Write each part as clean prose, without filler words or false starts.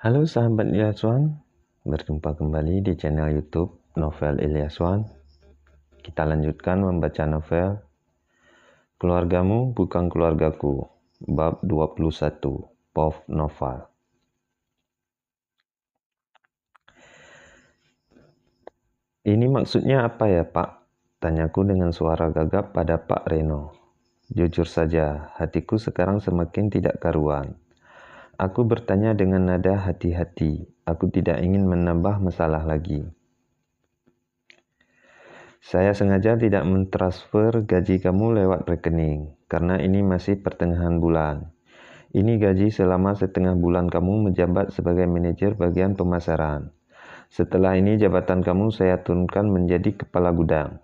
Halo sahabat Ilyaswan, berjumpa kembali di channel YouTube Novel Ilyaswan. Kita lanjutkan membaca novel Keluargamu Bukan Keluargaku, bab 21, POV Novel. Ini maksudnya apa ya, Pak? Tanyaku dengan suara gagap pada Pak Reno. Jujur saja, hatiku sekarang semakin tidak karuan. Aku bertanya dengan nada hati-hati. Aku tidak ingin menambah masalah lagi. Saya sengaja tidak mentransfer gaji kamu lewat rekening, karena ini masih pertengahan bulan. Ini gaji selama setengah bulan kamu menjabat sebagai manajer bagian pemasaran. Setelah ini jabatan kamu saya turunkan menjadi kepala gudang.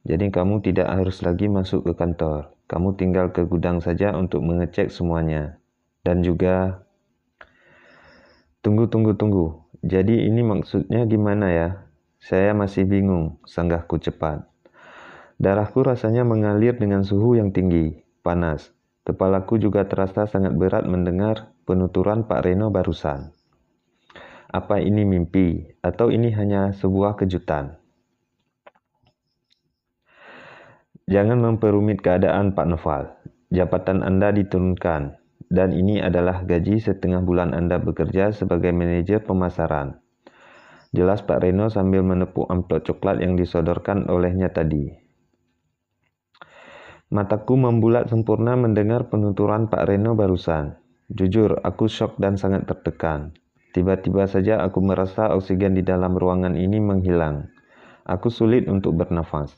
Jadi kamu tidak harus lagi masuk ke kantor. Kamu tinggal ke gudang saja untuk mengecek semuanya. Dan juga... Tunggu. Jadi ini maksudnya gimana ya? Saya masih bingung, sanggahku cepat. Darahku rasanya mengalir dengan suhu yang tinggi, panas. Kepalaku juga terasa sangat berat mendengar penuturan Pak Reno barusan. Apa ini mimpi, atau ini hanya sebuah kejutan? Jangan memperumit keadaan, Pak Noval. Jabatan Anda diturunkan, dan ini adalah gaji setengah bulan Anda bekerja sebagai manajer pemasaran. Jelas Pak Reno sambil menepuk amplop coklat yang disodorkan olehnya tadi. Mataku membulat sempurna mendengar penuturan Pak Reno barusan. Jujur, aku syok dan sangat tertekan. Tiba-tiba saja aku merasa oksigen di dalam ruangan ini menghilang. Aku sulit untuk bernafas.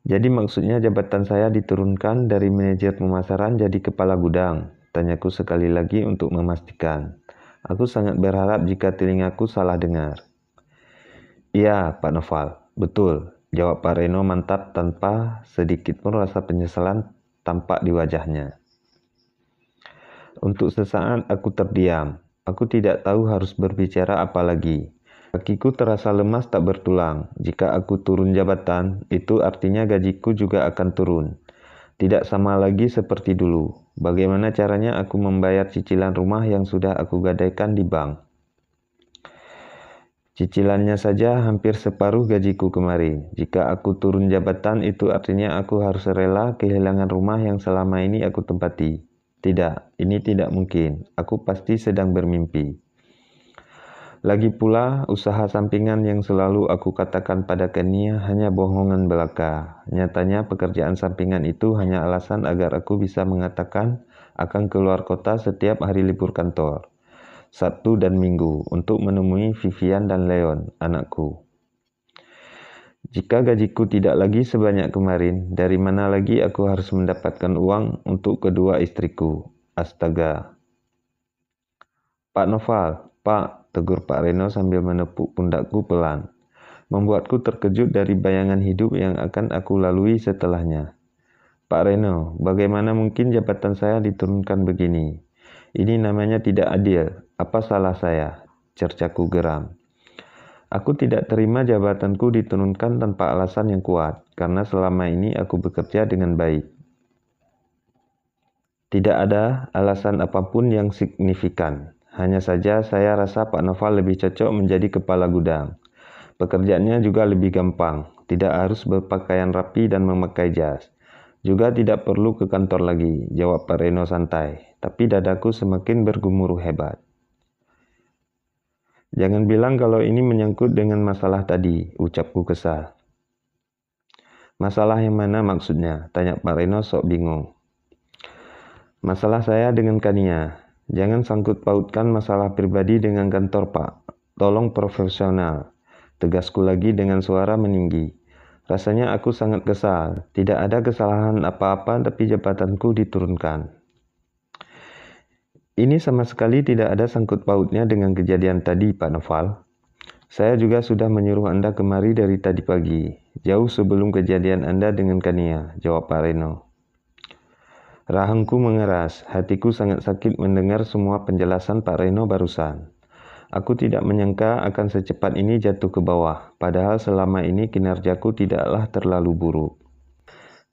Jadi maksudnya jabatan saya diturunkan dari manajer pemasaran jadi kepala gudang? Tanyaku sekali lagi untuk memastikan. Aku sangat berharap jika telingaku salah dengar. Iya, Pak Noval, betul. Jawab Pak Reno mantap tanpa sedikit pun rasa penyesalan tampak di wajahnya. Untuk sesaat aku terdiam. Aku tidak tahu harus berbicara apa lagi. Kakiku terasa lemas tak bertulang. Jika aku turun jabatan, itu artinya gajiku juga akan turun. Tidak sama lagi seperti dulu. Bagaimana caranya aku membayar cicilan rumah yang sudah aku gadaikan di bank? Cicilannya saja hampir separuh gajiku kemarin. Jika aku turun jabatan, itu artinya aku harus rela kehilangan rumah yang selama ini aku tempati. Tidak, ini tidak mungkin. Aku pasti sedang bermimpi. Lagi pula, usaha sampingan yang selalu aku katakan pada Kania hanya bohongan belaka. Nyatanya pekerjaan sampingan itu hanya alasan agar aku bisa mengatakan akan keluar kota setiap hari libur kantor. Sabtu dan Minggu untuk menemui Vivian dan Leon, anakku. Jika gajiku tidak lagi sebanyak kemarin, dari mana lagi aku harus mendapatkan uang untuk kedua istriku? Astaga. Pak Noval, Pak, tegur Pak Reno sambil menepuk pundakku pelan. Membuatku terkejut dari bayangan hidup yang akan aku lalui setelahnya. Pak Reno, bagaimana mungkin jabatan saya diturunkan begini? Ini namanya tidak adil. Apa salah saya? Cercaku geram. Aku tidak terima jabatanku diturunkan tanpa alasan yang kuat, karena selama ini aku bekerja dengan baik. Tidak ada alasan apapun yang signifikan. Hanya saja saya rasa Pak Noval lebih cocok menjadi kepala gudang. Pekerjaannya juga lebih gampang, tidak harus berpakaian rapi dan memakai jas. Juga tidak perlu ke kantor lagi, jawab Pak Reno santai. Tapi dadaku semakin bergemuruh hebat. Jangan bilang kalau ini menyangkut dengan masalah tadi, ucapku kesal. Masalah yang mana maksudnya? Tanya Pak Reno sok bingung. Masalah saya dengan Kania. Jangan sangkut pautkan masalah pribadi dengan kantor, Pak. Tolong profesional. Tegasku lagi dengan suara meninggi. Rasanya aku sangat kesal. Tidak ada kesalahan apa-apa tapi jabatanku diturunkan. Ini sama sekali tidak ada sangkut pautnya dengan kejadian tadi, Pak Noval. Saya juga sudah menyuruh Anda kemari dari tadi pagi. Jauh sebelum kejadian Anda dengan Kania, jawab Pak Reno. Rahangku mengeras, hatiku sangat sakit mendengar semua penjelasan Pak Reno barusan. Aku tidak menyangka akan secepat ini jatuh ke bawah, padahal selama ini kinerjaku tidaklah terlalu buruk.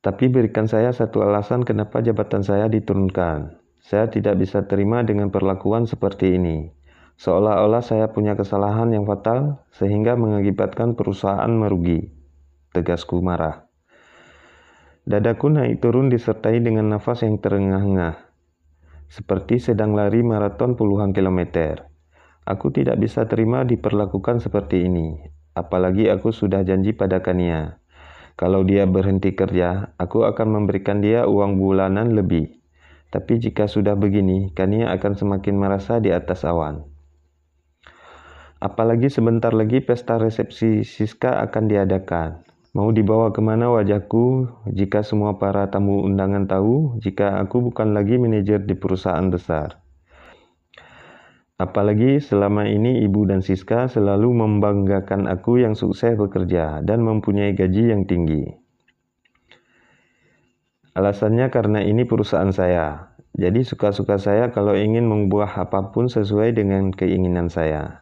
Tapi berikan saya satu alasan kenapa jabatan saya diturunkan. Saya tidak bisa terima dengan perlakuan seperti ini. Seolah-olah saya punya kesalahan yang fatal sehingga mengakibatkan perusahaan merugi. Tegasku marah. Dadaku naik turun disertai dengan nafas yang terengah-engah, seperti sedang lari maraton puluhan kilometer. Aku tidak bisa terima diperlakukan seperti ini, apalagi aku sudah janji pada Kania. Kalau dia berhenti kerja, aku akan memberikan dia uang bulanan lebih. Tapi jika sudah begini, Kania akan semakin merasa di atas awan. Apalagi sebentar lagi pesta resepsi Siska akan diadakan. Mau dibawa kemana wajahku jika semua para tamu undangan tahu jika aku bukan lagi manajer di perusahaan besar? Apalagi selama ini ibu dan Siska selalu membanggakan aku yang sukses bekerja dan mempunyai gaji yang tinggi. Alasannya karena ini perusahaan saya. Jadi suka-suka saya kalau ingin mengubah apapun sesuai dengan keinginan saya.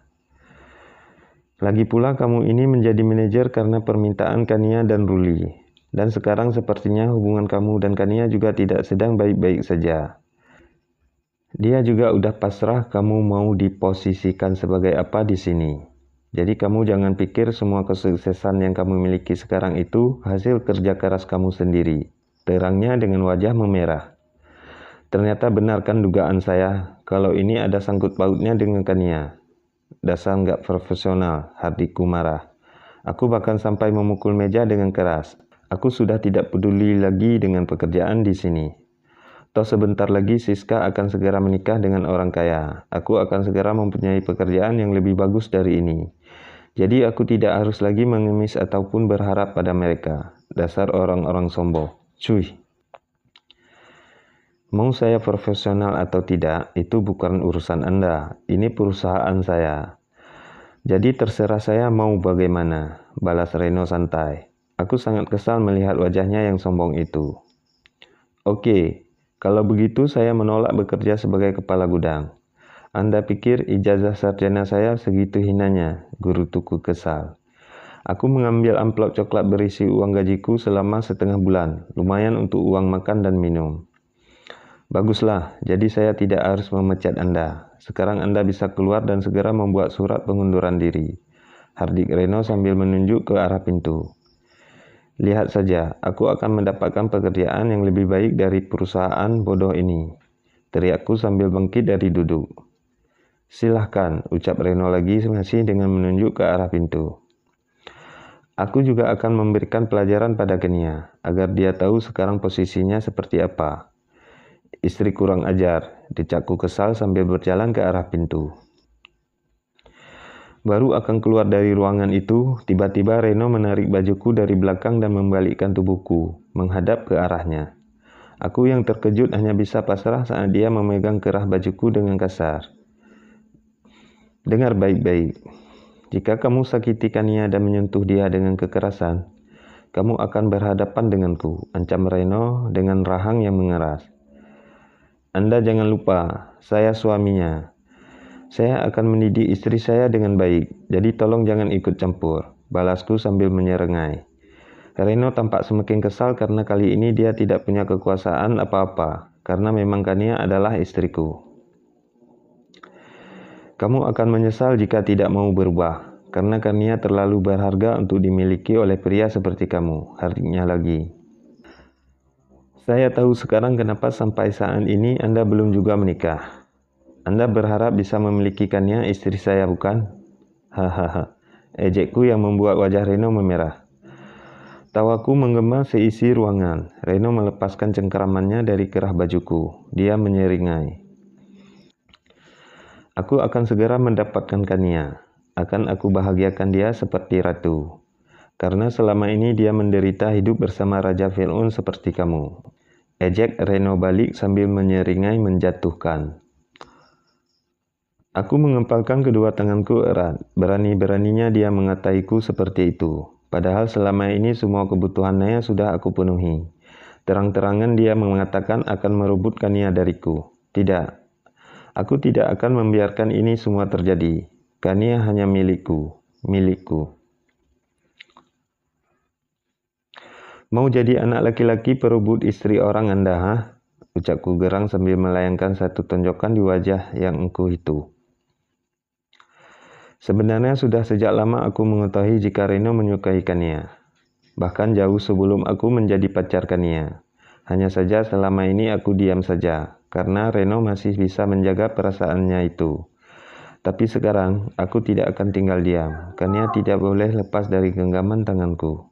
Lagi pula kamu ini menjadi manajer karena permintaan Kania dan Ruli. Dan sekarang sepertinya hubungan kamu dan Kania juga tidak sedang baik-baik saja. Dia juga udah pasrah kamu mau diposisikan sebagai apa di sini. Jadi kamu jangan pikir semua kesuksesan yang kamu miliki sekarang itu hasil kerja keras kamu sendiri. Terangnya dengan wajah memerah. Ternyata benar kan dugaan saya kalau ini ada sangkut pautnya dengan Kania. Dasar nggak profesional, hatiku marah. Aku bahkan sampai memukul meja dengan keras. Aku sudah tidak peduli lagi dengan pekerjaan di sini. Toh sebentar lagi Siska akan segera menikah dengan orang kaya. Aku akan segera mempunyai pekerjaan yang lebih bagus dari ini. Jadi aku tidak harus lagi mengemis ataupun berharap pada mereka. Dasar orang-orang sombong. Cuy. Mau saya profesional atau tidak, itu bukan urusan Anda. Ini perusahaan saya. Jadi terserah saya mau bagaimana, balas Reno santai. Aku sangat kesal melihat wajahnya yang sombong itu. Oke, kalau begitu saya menolak bekerja sebagai kepala gudang. Anda pikir ijazah sarjana saya segitu hinanya? Guru tuku kesal. Aku mengambil amplop coklat berisi uang gajiku selama setengah bulan, lumayan untuk uang makan dan minum. Baguslah, jadi saya tidak harus memecat Anda. Sekarang Anda bisa keluar dan segera membuat surat pengunduran diri. Hardik Reno sambil menunjuk ke arah pintu. Lihat saja, aku akan mendapatkan pekerjaan yang lebih baik dari perusahaan bodoh ini. Teriakku sambil bangkit dari duduk. Silahkan, ucap Reno lagi masih dengan menunjuk ke arah pintu. Aku juga akan memberikan pelajaran pada Kenia, agar dia tahu sekarang posisinya seperti apa. Istri kurang ajar, dicakku kesal sambil berjalan ke arah pintu. Baru akan keluar dari ruangan itu, tiba-tiba Reno menarik bajuku dari belakang dan membalikkan tubuhku, menghadap ke arahnya. Aku yang terkejut hanya bisa pasrah saat dia memegang kerah bajuku dengan kasar. Dengar baik-baik, jika kamu sakiti Kania dan menyentuh dia dengan kekerasan, kamu akan berhadapan denganku, ancam Reno dengan rahang yang mengeras. Anda jangan lupa, saya suaminya. Saya akan mendidik istri saya dengan baik, jadi tolong jangan ikut campur, balasku sambil menyerengai. Reno tampak semakin kesal karena kali ini dia tidak punya kekuasaan apa-apa, karena memang Kania adalah istriku. Kamu akan menyesal jika tidak mau berubah, karena Kania terlalu berharga untuk dimiliki oleh pria seperti kamu, hardiknya lagi. Saya tahu sekarang kenapa sampai saat ini Anda belum juga menikah. Anda berharap bisa memiliki Kania istri saya, bukan? Hahaha. Ejekku yang membuat wajah Reno memerah. Tawaku menggema seisi ruangan. Reno melepaskan cengkeramannya dari kerah bajuku. Dia menyeringai. Aku akan segera mendapatkan Kania. Akan aku bahagiakan dia seperti ratu. Karena selama ini dia menderita hidup bersama Raja Fir'aun seperti kamu. Ejek Reno balik sambil menyeringai menjatuhkan. Aku mengepalkan kedua tanganku erat. Berani-beraninya dia mengataiku seperti itu. Padahal selama ini semua kebutuhannya sudah aku penuhi. Terang-terangan dia mengatakan akan merebut Kania dariku. Tidak. Aku tidak akan membiarkan ini semua terjadi. Kania hanya milikku. Milikku. Mau jadi anak laki-laki perebut istri orang Anda, ha? ucapku gerang sambil melayangkan satu tonjokan di wajah yang engkuh itu. Sebenarnya sudah sejak lama aku mengetahui jika Reno menyukai Kania. Bahkan jauh sebelum aku menjadi pacar Kania. Hanya saja selama ini aku diam saja, karena Reno masih bisa menjaga perasaannya itu. Tapi sekarang aku tidak akan tinggal diam. Kania tidak boleh lepas dari genggaman tanganku.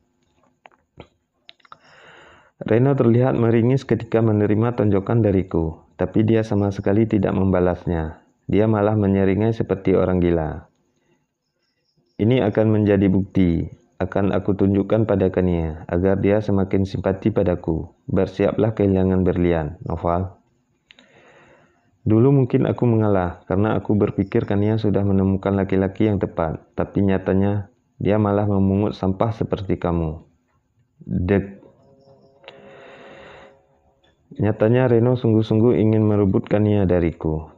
Reno terlihat meringis ketika menerima tonjokan dariku, tapi dia sama sekali tidak membalasnya. Dia malah menyeringai seperti orang gila. Ini akan menjadi bukti, akan aku tunjukkan pada Kania, agar dia semakin simpati padaku. Bersiaplah kehilangan berlian, Noval. Dulu mungkin aku mengalah, karena aku berpikir Kania sudah menemukan laki-laki yang tepat, tapi nyatanya dia malah memungut sampah seperti kamu. Nyatanya Reno sungguh-sungguh ingin merebut Kania dariku,